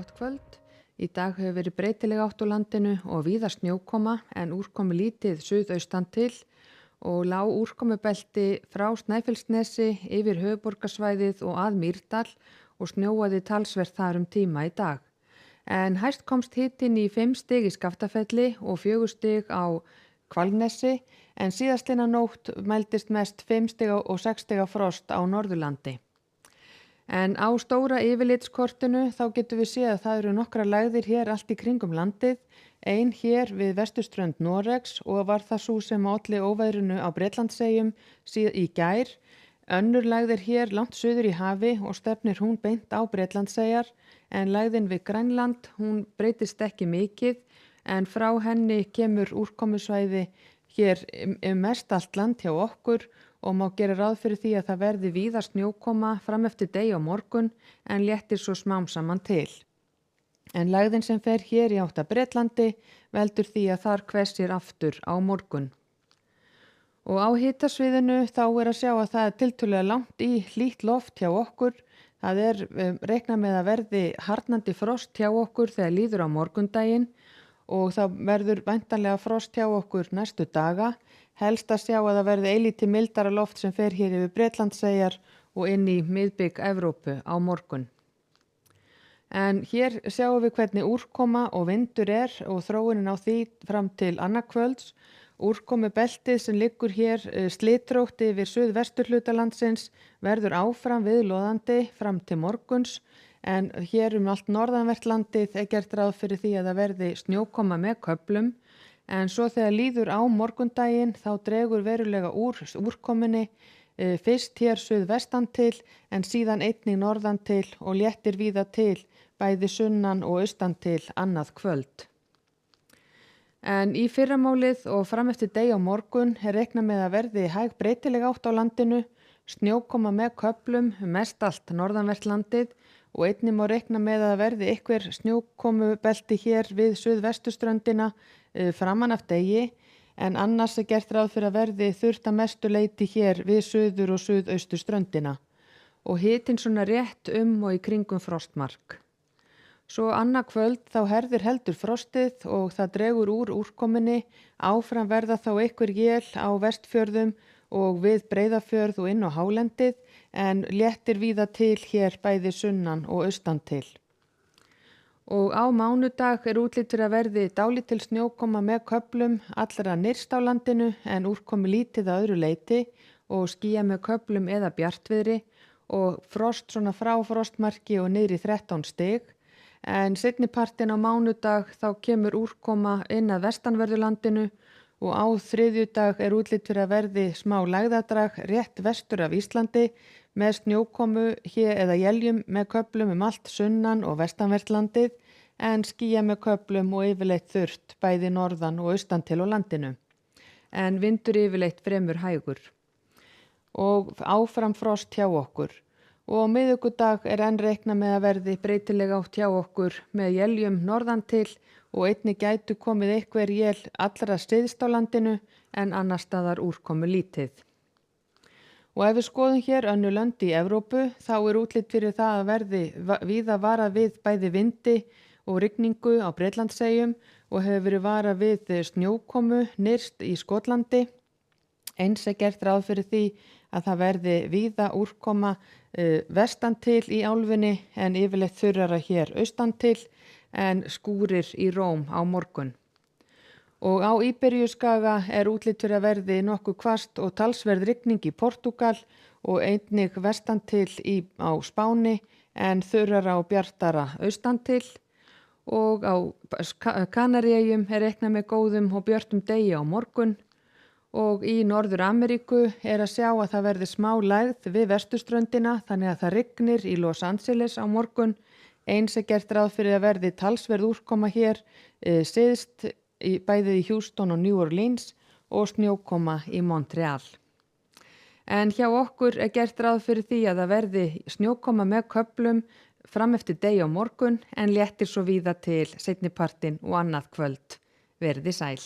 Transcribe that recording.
Gott kvöld. Í dag hefur verið breytileg átt á landinu og víða snjókoma en úrkomi lítið suðaustan til og lág úrkomubelti frá Snæfellsnesi yfir höfuðborgarsvæðið og að Mýrdal og snjóaði talsvert þar tíma í dag. En hæst komst hitinn í 5 stig í Skaftafelli og 4 stig á Hvalnesi en síðastliðna nótt mældist mest 5 stiga og 6 stiga frost á Norðurlandi. En á stóra yfirlitskortinu þá getum við séð að það eru nokkrar lægðir hér allt í kringum landið, ein hér við vesturströnd Noregs og var það sú sem olli óveðrinu á Bretlandseyjum í gær. Önnur lægð hér langt suður í hafi og stefnir hún beint á Bretlandseyjar en lægðin við Grænland hún breytist ekki mikið en frá henni kemur úrkomusvæði hér mest allt land hjá okkur og má gera ráð fyrir því að það verði víða snjókoma fram eftir degi á morgun en léttir svo smám saman til. En lægðin sem fer hér í átt að Bretlandi veldur því að þar hvessir aftur á morgun. Og á hitasviðinu þá að sjá að það tiltölulega langt í hlýtt loft hjá okkur. Það reiknað með að verði harðnandi frost hjá okkur þegar líður á morgundaginn og það verður væntanlega frost hjá okkur næstu daga. Helst að sjá að það verði eilítið mildara loft sem fer hér yfir Bretlandseyjar og inn í miðbik Evrópu á morgun. En hér sjáum við hvernig úrkoma og vindur og þróunin á því fram til annað kvölds. Úrkomubeltið sem liggur hér slitrótt yfir suðvesturhluta landsins verður áfram viðloðandi fram til morguns en hér allt norðanvert landið gert ráð fyrir því að það verði snjókoma með köflum. En svo þegar líður á morgundaginn þá dregur verulega úr úrkominni fyrst hér suðvestan til en síðan einnig norðan til og léttir víða til bæði sunnan og austan til annað kvöld. En í fyrramálið og fram eftir degi á morgun reiknað með að verði hæg breytileg átt á landinu, snjókoma með köflum mest allt norðanvert landið og einnig má reikna með að verði einhver snjókomubelti hér við suðvestuströndina framan af degi en annars gert ráð fyrir að verði þurrt að mestu leyti hér við suður og suðaustuströndina og hitinn svona rétt og í kringum frostmark. Svo annað kvöld þá herðir heldur frostið og það dregur úr úrkominni, áfram verða þá einhver él á Vestfjörðum og við Breiðafjörð og inn á hálendið en léttir víða til hér bæði sunnan og austan til. Og á mánudag útlit fyrir að verði dálítil snjókoma með köflum allra nyrst á landinu en úrkomi lítið að öðru leyti og skýja með köflum eða bjartviðri og frost svona frá frostmarki og niður í 13 stig. En seinnipartinn á mánudag þá kemur úrkoma inn að vestanverðu landinu og á þriðjudag útlit fyrir að verði smá lægðadrag rétt vestur af Íslandi með snjókomu hér eða éljum með köflum allt sunnan og vestanvert landið en skýja með köflum og yfirleitt þurrt bæði norðan og austan til á landinu. En vindur yfirleitt fremur hægur. Og áfram frost hjá okkur. Og á miðvikudag enn reiknað með að verði breytileg átt hjá okkur með éljum norðan til og einnig gætu komið einhver él allra syðst á landinu en annar staðar úrkomu lítið. Og ef við skoðum hér önnur lönd í Evrópu þá útlit fyrir það að verði víða varað við bæði vindi og rigningu á Bretlandseyjum og hefur verið varað við snjókomu nyrst í Skotlandi. Eins gert ráð fyrir því að það verði víða úrkoma vestan til í álfunni en yfirleitt þurrara hér austan til en skúrir í Róm á morgun. Og á Íberíuskaga útlit fyrir að verði nokkuð hvasst og talsverð rigning í Portúgal og einnig vestan til á Spáni en þurrara og bjartara austan til. Og á Kanaríeyjum reiknað með góðum og björtum degi á morgun. Og í Norður Ameríku að sjá að það verði smá lægð við vesturströndina þannig að það rignir í Los Angeles á morgun. Eins gert ráð fyrir að verði talsverð úrkoma hér syðst bæði í Houston og New Orleans og snjókoma í Montreal. En hjá okkur gert ráð fyrir því að það verði snjókoma með köflum fram eftir degi á morgun en léttir svo víða til seinnipartinn og annað kvöld. Verði sæl.